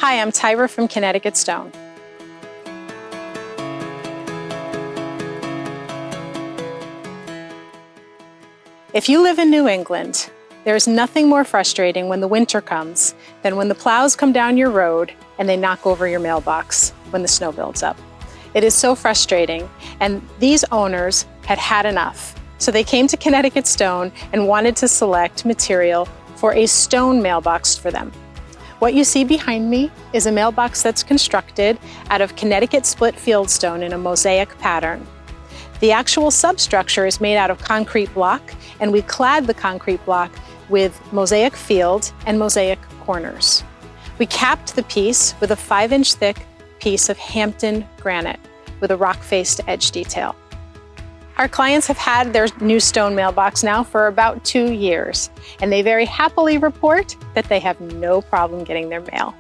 Hi, I'm Tyra from Connecticut Stone. If you live in New England, there's nothing more frustrating when the winter comes than when the plows come down your road and they knock over your mailbox when the snow builds up. It is so frustrating, and these owners had had enough. So they came to Connecticut Stone and wanted to select material for a stone mailbox for them. What you see behind me is a mailbox that's constructed out of Connecticut split fieldstone in a mosaic pattern. The actual substructure is made out of concrete block, and we clad the concrete block with mosaic field and mosaic corners. We capped the piece with a 5-inch thick piece of Hampton granite with a rock-faced edge detail. Our clients have had their new stone mailbox now for about 2 years, and they very happily report that they have no problem getting their mail.